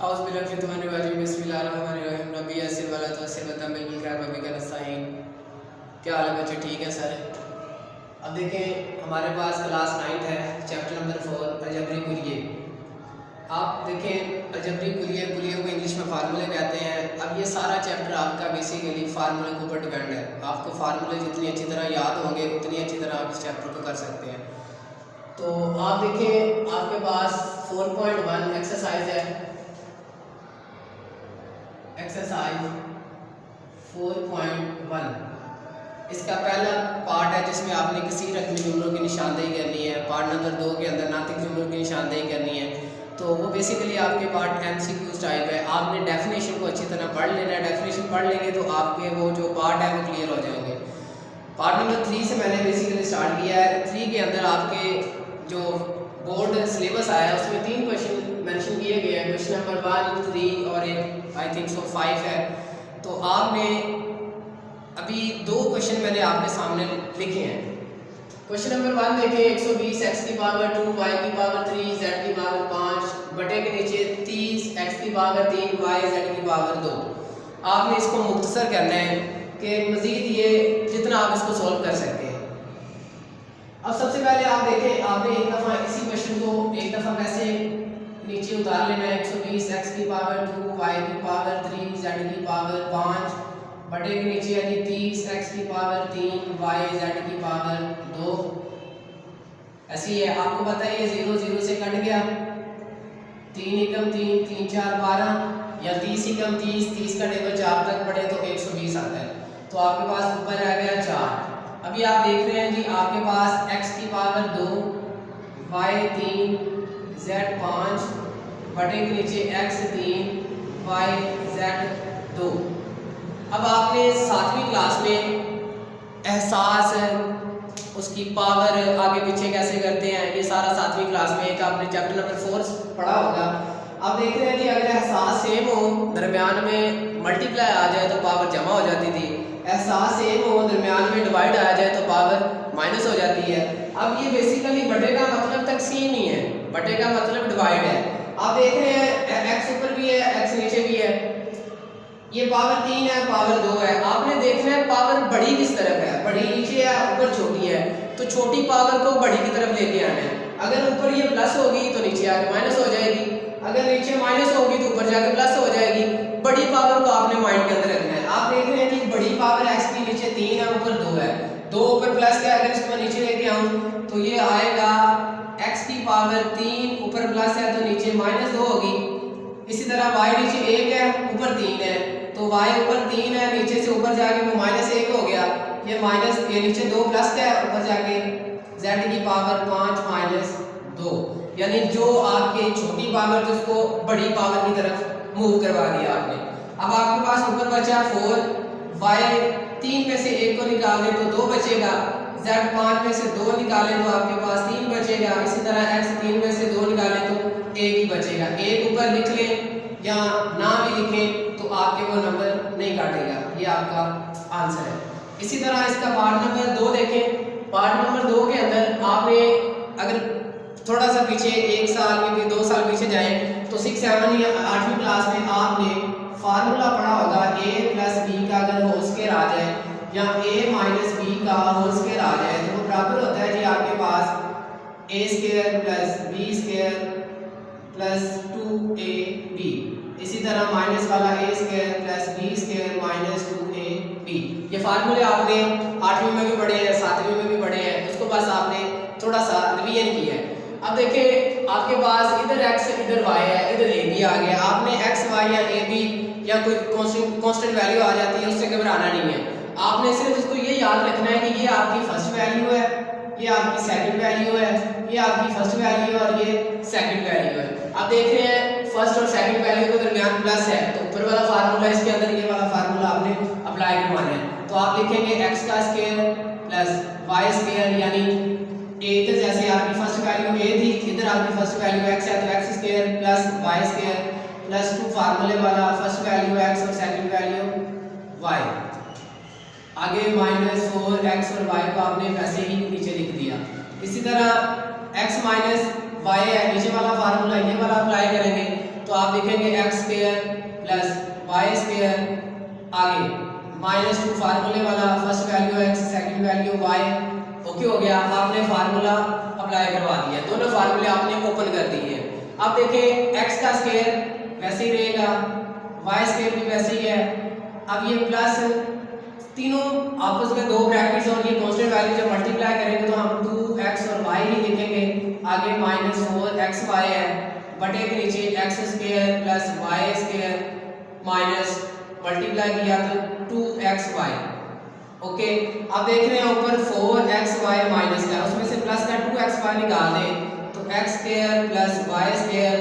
क्या हाल है बच्चे, ठीक है सर। अब देखें हमारे पास क्लास 9th है, चैप्टर नंबर 4 अलजबरी कुलिये। आप देखें अलजबरी कुलिये को इंग्लिश में फार्मूले कहते हैं। अब ये सारा चैप्टर आपका बेसिकली फार्मूले के ऊपर डिपेंड है। आपको फार्मूले जितनी अच्छी तरह याद होंगे उतनी अच्छी तरह आप इस चैप्टर को कर सकते हैं। तो आप देखें आपके पास 4.1 एक्सरसाइज है। एक्सरसाइज 4.1 इसका पहला पार्ट है जिसमें आपने किसी रकमी जुमलों की निशानदेही करनी है। पार्ट नंबर 2 के अंदर नातिक जुमलों की निशानदेही करनी है। तो वो बेसिकली आपके पार्ट MCQ टाइप है। आपने डेफिनेशन को अच्छी तरह पढ़ लेना है। डेफिनेशन पढ़ लेंगे तो आपके वो जो पार्ट है वो क्लियर हो जाएंगे। पार्ट नंबर 3 से मैंने बेसिकली स्टार्ट किया है। 3 के अंदर आपके जो बोर्ड सिलेबस आया है उसमें 3 क्वेश्चन मेंशन किए गए हैं। क्वेश्चन नंबर 1, 3 और एक आई थिंक सो 5 है। तो आपने अभी 2 क्वेश्चन मैंने आपके सामने लिखे हैं। क्वेश्चन नंबर 1 देखें, 120 x की पावर 2 y की पावर 3 z की पावर 5 बटे के नीचे 30 x की पावर 3 y z की पावर 2। आपने इसको मुख्तसर करना है कि मज़ीद ये जितना आप इसको सॉल्व कर सकते हैं। अब सबसे पहले आप देखें, आपने एक दफ़ा इसी क्वेश्चन को एक दफ़ा वैसे नीचे उतार लेना है। 120 x की पावर 2 y की पावर 3 z की पावर 5 बटे के नीचे यानी 30 x की पावर 3 y z की पावर 2। ऐसी है, आपको पता है ये 0 0 से कट गया। 3 एकम 3 3 4 12 या 30 एकम 30 30 का टेबल 4 तक पढ़े तो 120 आता है। तो आपके पास ऊपर आ गया 4। अभी आप देख रहे हैं जी आपके पास x की पावर 2 y 3 z 5 बटे के नीचे x 3 y z 2। अब आपने 7वीं क्लास में एहसास उसकी पावर आगे पीछे कैसे करते हैं ये सारा 7वीं क्लास में एक आपने चैप्टर नंबर 4 पढ़ा होगा। अब देख रहे हैं कि अगर एहसास सेम हो दरमियान में मल्टीप्लाई आ जाए तो पावर जमा हो जाती थी। एहसास सेम हो दरमियान में डिवाइड आ जाए तो पावर माइनस हो जाती है। अब ये बेसिकली बटे का मतलब तक सेम ही है, बटे का मतलब डिवाइड है। आप देख रहे हैं x ऊपर भी है x नीचे भी है। ये पावर 3 है पावर 2 है। आपने देखना है पावर बड़ी किस तरफ है, बड़ी नीचे है ऊपर छोटी है। तो छोटी पावर को बड़ी की तरफ लेके आना है। अगर ऊपर ये प्लस होगी तो नीचे आके माइनस हो जाएगी, अगर नीचे माइनस होगी तो ऊपर जाके प्लस हो जाएगी। बड़ी पावर को आपने माइंड के अंदर रखना है। आप देख रहे हैं कि बड़ी पावर x की नीचे 3 है ऊपर 2 है, 2 ऊपर प्लस है। अगर इसको नीचे लेके आऊं तो ये आएगा x की पावर 3 ऊपर प्लस है तो नीचे माइनस 2 होगी। इसी तरह y नीचे 1 है ऊपर 3 है तो y ऊपर 3 है नीचे से ऊपर जाके वो -1 हो गया। ये माइनस ये नीचे 2 प्लस है ऊपर जाके z की पावर 5 - 2 यानी जो आपके छोटी पावर थी उसको बड़ी पावर की तरफ मूव करवा दिया आपने। अब आपके पास ऊपर बचा 4, y 3 में से 1 को निकाल दें तो 2 बचेगा, z 5 में से 2 निकालें तो आपके पास 3 बचेगा। इसी तरह x 3 में से 2 निकालें तो 1 ही बचेगा। 1 ऊपर लिख लें या ना भी लिखें तो आपके वो नंबर नहीं काटेगा। ये आपका आंसर है। इसी तरह इसका पार्ट नंबर 2 देखें। पार्ट नंबर 2 के अंदर आपने अगर थोड़ा सा पीछे 1 साल में भी 2 साल पीछे जाएं तो 6, 7 या 8वीं क्लास में आपने फार्मूला पढ़ा होगा a + b का अगर होल स्क्वायर आ जाए या a - b का होल स्क्वायर आ जाए तो वो बराबर होता है जी आपके पास a² + b² + 2ab। इसी तरह माइनस वाला a² + b² - 2ab। ये फार्मूले आपने 8वीं में भी पढ़े हैं 7वीं में भी पढ़े हैं, उसको बस आपने थोड़ा सा रिवीजन किया है। अब देखिए आपके पास इधर x इधर y है, इधर ab आ गया। आपने x y या ab या कोई कांस्टेंट वैल्यू आ जाती है उससे घबराना नहीं है। आपने सिर्फ इसको ये याद रखना है कि ये आपकी फर्स्ट वैल्यू है, ये आपकी सेकंड वैल्यू है, ये आपकी फर्स्ट वैल्यू है और ये सेकंड वैल्यू है। अब देख रहे हैं फर्स्ट और सेकंड वैल्यू के दरमियान प्लस है तो ऊपर वाला फार्मूला इसके अंदर ये वाला फार्मूला आपने अप्लाई करवाना है। तो आप लिखेंगे x का स्क्वायर + y स्क्वायर यानी इधर जैसे आपकी फर्स्ट वैल्यू a थी इधर आपकी फर्स्ट वैल्यू x है तो x स्क्वायर + y स्क्वायर + 2 फार्मूले वाला फर्स्ट वैल्यू x और सेकंड वैल्यू y। आगे -4x और y को आपने वैसे ही नीचे लिख दिया। इसी तरह x - y है नीचे वाला फार्मूला ये वाला अप्लाई करेंगे तो तो आप लिखेंगे x square plus y square, आगे -2 फार्मूले वाला, first value x second value y, okay हो गया। आपने फार्मूला अप्लाई करवा दिया, दोनों फार्मूले आपने ओपन कर दिए। अब देखिए एक्स का स्क्वायर वैसे ही रहेगा, वाई स्क्वायर भी वैसे ही है। अब ये प्लस तीनों आपस में दो ब्रैकेट्स और ये कांस्टेंट वैल्यू जब मल्टीप्लाई करेंगे तो हम 2x और y ही लिखेंगे, आगे -4xy है, बटे के नीचे x square plus y square minus multiply किया तो 2xy, ओके। अब देख रहे हैं ऊपर 4xy माइनस का, उसमें से प्लस का 2xy निकाल दें तो x square plus y square,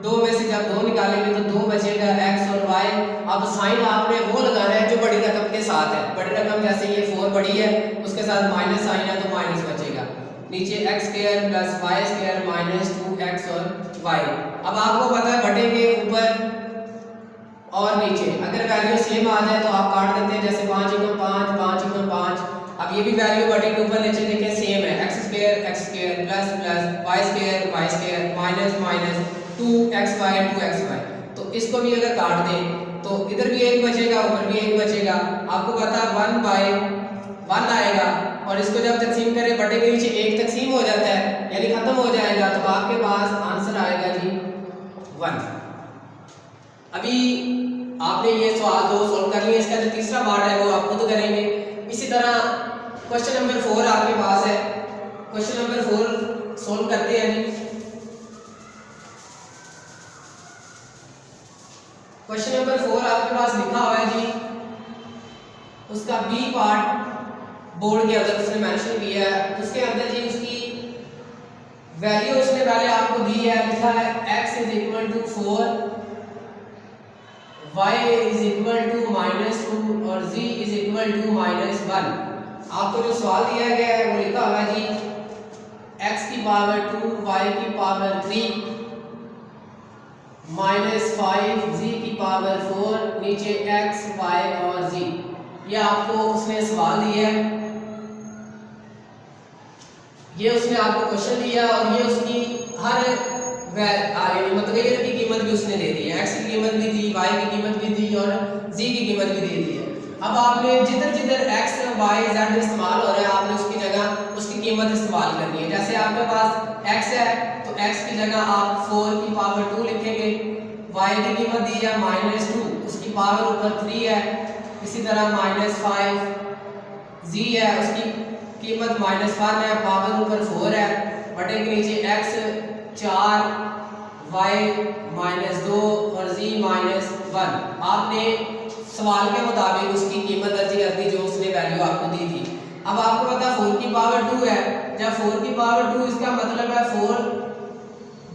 दो में से जब दो निकालेंगे तो दो बचेगा x और y। अब साइन आपने वो लगाना है जो बड़ी रकम के साथ है, बड़ी रकम जैसे ये 4 बड़ी है उसके साथ माइनस साइन है तो माइनस बचेगा, नीचे x square plus y square minus 2x और y। अब आपको पता है बटे के ऊपर और नीचे अगर वैल्यू सेम आ जाए तो आप काट देते हैं, जैसे 5 × 5 5 × 5। अब ये भी वैल्यू बटे के ऊपर नीचे देखें सेम है, x square plus y square minus minus 2xy, तो इसको भी अगर काट दें तो इधर भी एक बचेगा ऊपर भी एक बचेगा। आपको पता है 1/1 आएगा और इसको जब तकसीम करें बटे के नीचे एक तकसीम हो जाता है यानी खत्म हो जाएगा, तो आपके पास आंसर आएगा जी 1। अभी आपने ये सवाल दो सॉल्व कर लिए, इसका जो तीसरा पार्ट है वो आप खुद करेंगे। इसी तरह क्वेश्चन नंबर 4 आपके पास है, क्वेश्चन नंबर 4 सॉल्व करते हैं जी। क्वेश्चन नंबर 4 आपके पास लिखा हुआ है जी, उसका बी पार्ट बोर्ड के अंदर उसने मेंशन किया है, उसके अंदर जी उसकी वैल्यू उसने पहले आपको दी है, लिखा है x = 4, y = -2 और z = -1। आपको जो सवाल दिया गया है वो लिखा हुआ है जी x की पावर 2 y की पावर 3 -5 z की पावर 4, नीचे x y और z। ये आपको उसने सवाल दिया है, ये उसने आपको क्वेश्चन दिया और ये उसकी हर मतलब की कीमत भी उसने दे दी है, x की कीमत भी दी, y की कीमत भी दी और z की कीमत भी दे दी है। अब आपने जिधर जिधर x y z इस्तेमाल हो रहा है आपने उसकी जगह उसकी कीमत इस्तेमाल करनी है। जैसे आपके पास x है तो x की जगह आप 4 की पावर 2 लिखेंगे, y की कीमत दी है -2, उसकी पावर ऊपर 3 है, इसी तरह -5 z है उसकी कीमत -1 है, पावर ऊपर 4 है, बटे के नीचे x 4 y -2 और z -1। आपने सवाल के मुताबिक उसकी कीमत दर्ज कर दी जो उसने वैल्यू आपको दी थी। अब आपको पता 4 की पावर 2 है, जब 4 की पावर 2 इसका मतलब है 4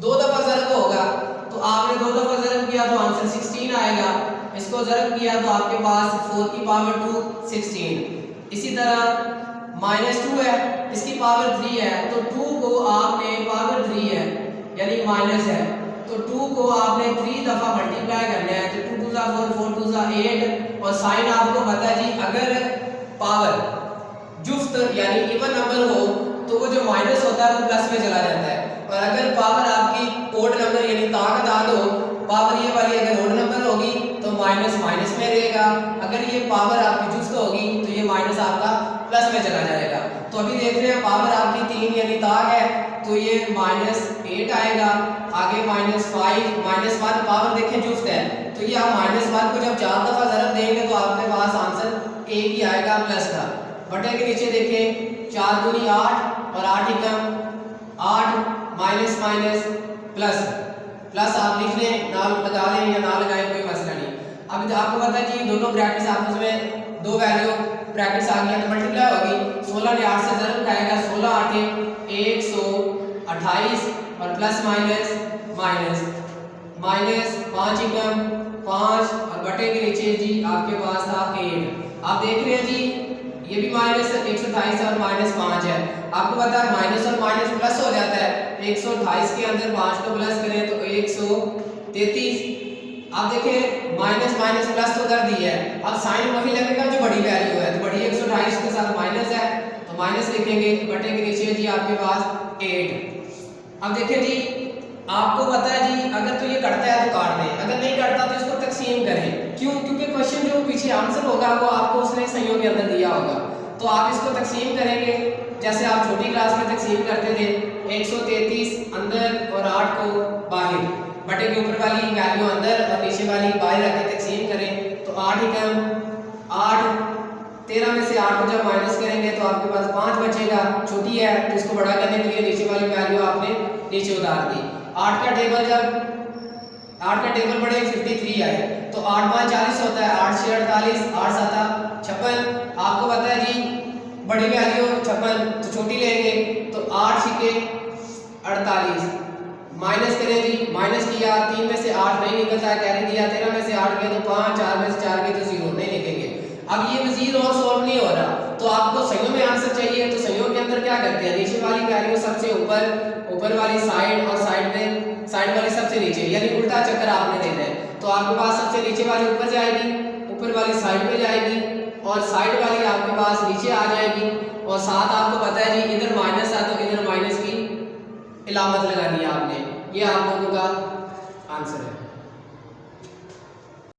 दो दफा ज़रब होगा, तो आपने दो दफा ज़रब किया तो आंसर 16 आएगा, इसको ज़रब किया तो आपके पास 4 की पावर 2 16। इसी तरह -2 है, इसकी पावर 3 है, तो 2 को आपने पावर 3 है यानी माइनस है, तो 2 को आपने 3 दफा मल्टीप्लाई करना है, तो 2 2 4 4 2 8। और साइन आपको पता है जी अगर पावर जुफ्त यानी इवन नंबर हो तो वो जो माइनस होता है वो प्लस में चला जाता है, और अगर पावर आपकी ओड नंबर यानी ताकत हो, पावर ये वाली अगर ओड नंबर होगी तो माइनस माइनस में रहेगा, अगर ये पावर आपकी जुफ्त होगी तो ये माइनस आपका प्लस में चला जाएगा। तो अभी देख रहे हैं पावर आपकी 3 यानी ताक है तो ये -8 आएगा, आगे -5 -1 पावर देखें जुफ्त है, तो ये आप -1 को जब 4 दफा ज़रब देंगे तो आपके पास आंसर 1 ही आएगा प्लस का। बटे के नीचे देखें 4 दूनी 8 और 8 एकम 8 माइनस माइनस प्लस प्लस आप लिख लें, ना लगा लें या ना लगाएं कोई मसला नहीं। अब आपको पता है कि दोनों ब्रैकेट्स आपस में दो वैल्यू ब्रैकेट्स आ गई तो मल्टीप्लाई होगी, 16 ने 8 से ज़रब खाएगा, 16 8 128 और प्लस माइनस माइनस माइनस 5 एकम 5 और बटे के नीचे जी आपके पास था 8। आप देख रहे हैं जी ये भी -128 और -5 है। आपको पता है माइनस और माइनस प्लस हो जाता है, 128 के अंदर 5 को प्लस करें तो 133। आप देखें माइनस माइनस प्लस तो कर दिया है, अब साइन वही लगेगा जो बड़ी वैल्यू है, तो बड़ी 128 के साथ माइनस है तो माइनस लिखेंगे, बटे के नीचे जी आपके पास 8। अब देखें जी आपको पता है जी, अगर तो ये कटता है तो काट दें, अगर नहीं कटता तो इसको तकसीम करें। क्यों? क्योंकि क्वेश्चन जो पीछे आंसर होगा वो आपको उसने संयोग के अंदर दिया होगा। तो आप इसको तकसीम करेंगे जैसे आप छोटी क्लास में तकसीम करते थे, 133 अंदर और 8 को बाहर, बटे के ऊपर वाली वैल्यू अंदर और नीचे वाली बाहर रख के तकसीम करें। तो 8 एकम 8, 13 में से 8 को जब माइनस करेंगे तो आपके पास 5 बचेगा, छोटी है तो इसको बड़ा करने के लिए नीचे वाली वैल्यू आपने नीचे उतार दी। 8 का टेबल जब 8 का टेबल बड़े 53 आए तो 8 5 40 होता है, 8 6 48, 8 7 56। आपको पता है जी बड़ी वैल्यू 56 तो छोटी लेंगे, तो 8 6 48, माइनस करें जी, माइनस किया, 3 में से 8 नहीं निकलता, कैरी दिया, 13 में से 8 गए तो 5, 4 में से 4 गए तो 0, नहीं लिखेंगे। अब ये मजीद और सॉल्व नहीं हो रहा, तो आपको संयोग में आंसर चाहिए, तो संयोग के अंदर क्या करते हैं, नीचे वाली वैल्यू सबसे ऊपर, ऊपर वाली साइड और साइड में साइड वाली सबसे नीचे, यानी उल्टा चक्कर आपने देना है। तो आपके पास सबसे नीचे वाली ऊपर जाएगी, ऊपर वाली साइड पे जाएगी और साइड वाली आपके पास नीचे आ जाएगी। और साथ आपको पता है जी इधर माइनस है तो इधर माइनस की इलामत लगानी है आपने। ये आप लोगों का आंसर है।